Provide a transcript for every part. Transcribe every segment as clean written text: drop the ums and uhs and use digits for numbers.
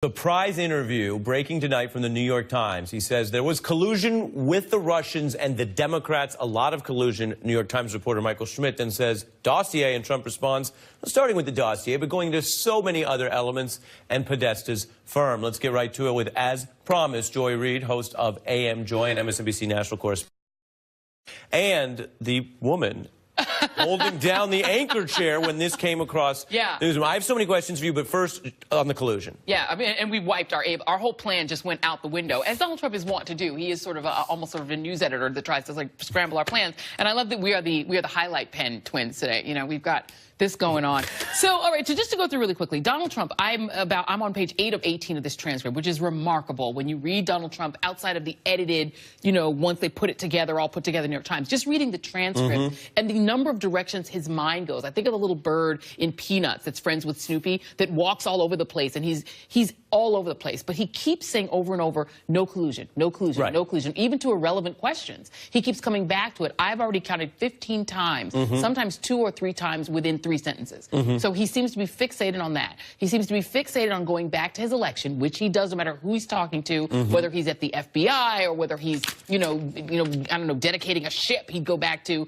Surprise interview breaking tonight from the New York Times. He says there was collusion with the Russians and the Democrats, a lot of collusion. New York Times reporter Michael Schmidt then says dossier, and Trump responds, starting with the dossier, but going into so many other elements, and Podesta's firm. Let's get right to it with, as promised, Joy Reid, host of AM Joy and MSNBC national correspondent, and the woman holding down the anchor chair when this came across. Yeah. I have so many questions for you, but first on the collusion. Yeah, I mean, and we wiped our whole plan just went out the window, as Donald Trump is wont to do. He is sort of almost sort of a news editor that tries to like scramble our plans. And I love that we are the highlight pen twins today. You know, we've got this going on. So, all right, so just to go through really quickly, Donald Trump, I'm on page 8 of 18 of this transcript, which is remarkable when you read Donald Trump outside of the edited, you know, once they put it together, all put together in New York Times. Just reading the transcript and the number of directions his mind goes. I think of the little bird in Peanuts that's friends with Snoopy that walks all over the place, and he's all over the place. But he keeps saying over and over, no collusion, no collusion, no collusion, even to irrelevant questions. He keeps coming back to it. I've already counted 15 times, sometimes 2 or 3 times within 3 sentences. So he seems to be fixated on that. He seems to be fixated on going back to his election, which he does no matter who he's talking to, whether he's at the FBI or whether he's, I don't know, dedicating a ship. He'd go back to,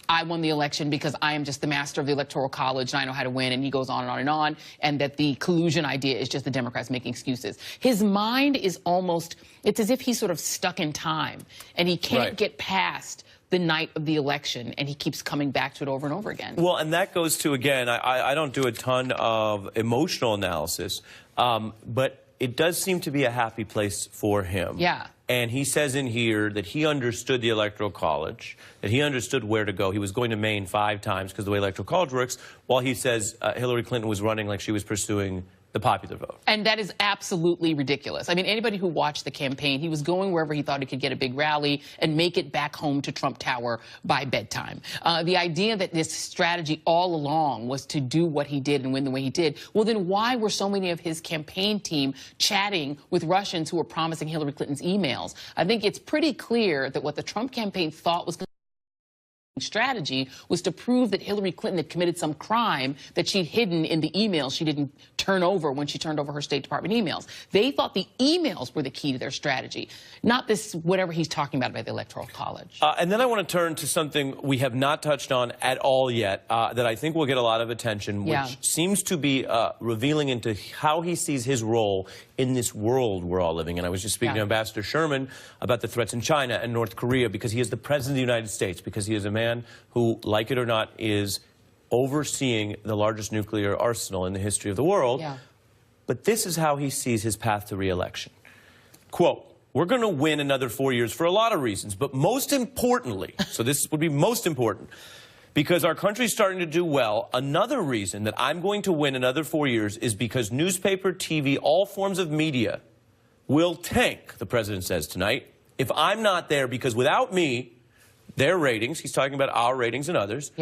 I won the election because I am just the master of the Electoral College and I know how to win, and he goes on and on and on, and that the collusion idea is just the Democrats making excuses. His mind is almost, it's as if he's sort of stuck in time, and he can't get past the night of the election, and he keeps coming back to it over and over again. Well, and that goes to, again, I don't do a ton of emotional analysis, but it does seem to be a happy place for him. Yeah. And he says in here that he understood the Electoral College, that he understood where to go. He was going to Maine 5 times because the way Electoral College works, while he says Hillary Clinton was running like she was pursuing the popular vote. And that is absolutely ridiculous. I mean, anybody who watched the campaign, he was going wherever he thought he could get a big rally and make it back home to Trump Tower by bedtime. The idea that this strategy all along was to do what he did and win the way he did, well, then why were so many of his campaign team chatting with Russians who were promising Hillary Clinton's emails? I think it's pretty clear that what the Trump campaign thought was strategy was to prove that Hillary Clinton had committed some crime that she'd hidden in the emails she didn't turn over when she turned over her State Department emails. They thought the emails were the key to their strategy, not this whatever he's talking about the Electoral College. And then I want to turn to something we have not touched on at all yet that I think will get a lot of attention, which seems to be revealing into how he sees his role in this world we're all living in. I was just speaking to Ambassador Sherman about the threats in China and North Korea because he is the President of the United States, because he is a man who, like it or not, is overseeing the largest nuclear arsenal in the history of the world. But this is how he sees his path to re-election. Quote, we're going to win another 4 years for a lot of reasons, but most importantly, so this would be most important, because our country's starting to do well. Another reason that I'm going to win another 4 years is because newspaper, TV, all forms of media will tank, the president says tonight, if I'm not there, because without me, their ratings, he's talking about our ratings and others,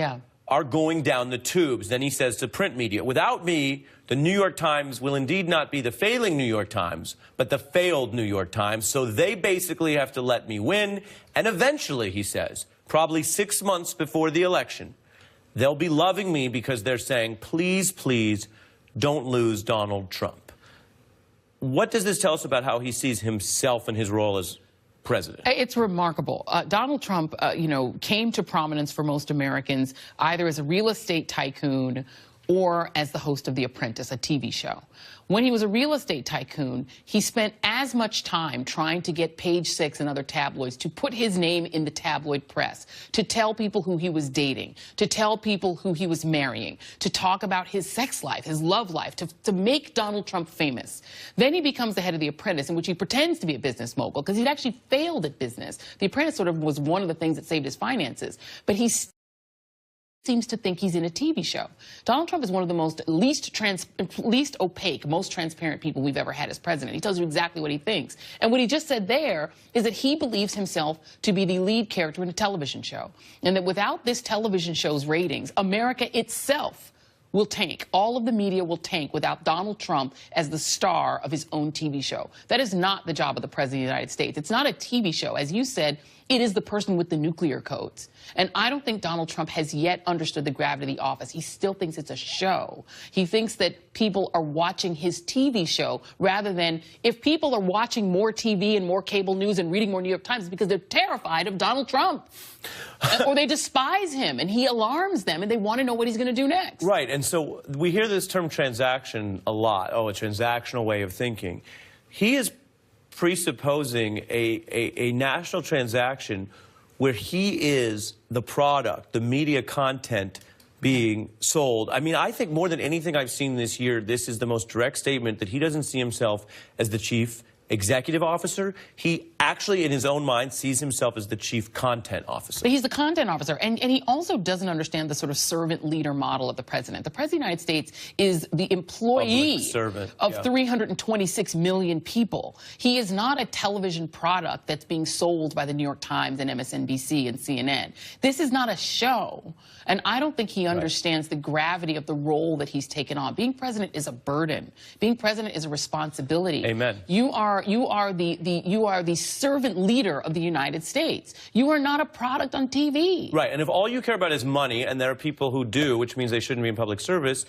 are going down the tubes. Then he says to print media, without me, the New York Times will indeed not be the failing New York Times, but the failed New York Times. So they basically have to let me win. And eventually, he says, probably 6 months before the election, they'll be loving me because they're saying, please, please, don't lose Donald Trump. What does this tell us about how he sees himself and his role as president? It's remarkable. Donald Trump, came to prominence for most Americans either as a real estate tycoon or as the host of The Apprentice, a TV show. When he was a real estate tycoon, he spent as much time trying to get Page Six and other tabloids to put his name in the tabloid press, to tell people who he was dating, to tell people who he was marrying, to talk about his sex life, his love life, to make Donald Trump famous. Then he becomes the head of The Apprentice, in which he pretends to be a business mogul because he'd actually failed at business. The Apprentice sort of was one of the things that saved his finances. But he seems to think he's in a TV show. Donald Trump is one of the least opaque, most transparent people we've ever had as president. He tells you exactly what he thinks. And what he just said there is that he believes himself to be the lead character in a television show, and that without this television show's ratings, America itself will tank. All of the media will tank without Donald Trump as the star of his own TV show. That is not the job of the President of the United States. It's not a TV show. As you said, It is the person with the nuclear codes. And I don't think Donald Trump has yet understood the gravity of the office. He still thinks it's a show. He thinks that people are watching his TV show rather than, if people are watching more TV and more cable news and reading more New York Times, it's because they're terrified of Donald Trump. Or they despise him and he alarms them and they want to know what he's going to do next. Right, and so we hear this term transaction a lot. Oh, a transactional way of thinking. He is presupposing a national transaction where he is the product, the media content being sold. I mean, I think more than anything I've seen this year, this is the most direct statement that he doesn't see himself as the chief executive officer. He actually, in his own mind, sees himself as the chief content officer. But he's the content officer, and he also doesn't understand the sort of servant leader model of the president. The president of the United States is the employee of 326 million people. He is not a television product that's being sold by the New York Times and MSNBC and CNN. This is not a show, and I don't think he understands the gravity of the role that he's taken on. Being president is a burden. Being president is a responsibility. Amen. You are the servant leader of the United States. You are not a product on TV. Right, and if all you care about is money, and there are people who do, which means they shouldn't be in public service,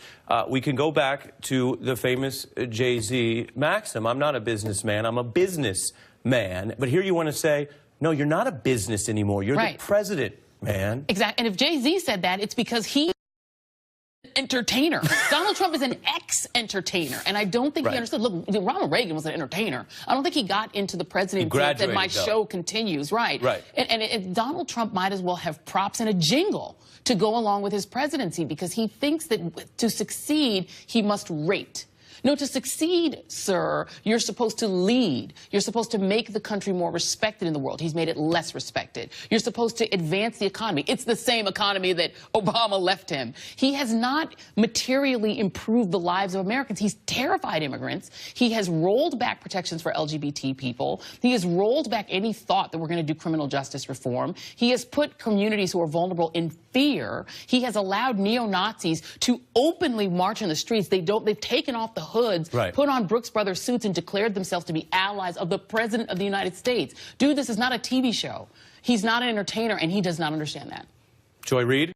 we can go back to the famous Jay-Z maxim, I'm not a businessman, I'm a businessman. But here you want to say, no, you're not a business anymore, you're the president, man. Exactly, and if Jay-Z said that, it's because he entertainer. Donald Trump is an ex-entertainer, and I don't think he understood. Look, Ronald Reagan was an entertainer. I don't think he got into the presidency and said, my show continues. And Donald Trump might as well have props and a jingle to go along with his presidency, because he thinks that to succeed, he must rate. No, to succeed, sir, you're supposed to lead. You're supposed to make the country more respected in the world. He's made it less respected. You're supposed to advance the economy. It's the same economy that Obama left him. He has not materially improved the lives of Americans. He's terrified immigrants. He has rolled back protections for LGBT people. He has rolled back any thought that we're going to do criminal justice reform. He has put communities who are vulnerable in fear. He has allowed neo-Nazis to openly march in the streets. They've taken off the hoods, put on Brooks Brothers suits, and declared themselves to be allies of the President of the United States. Dude, this is not a TV show. He's not an entertainer, and he does not understand that. Joy Reid?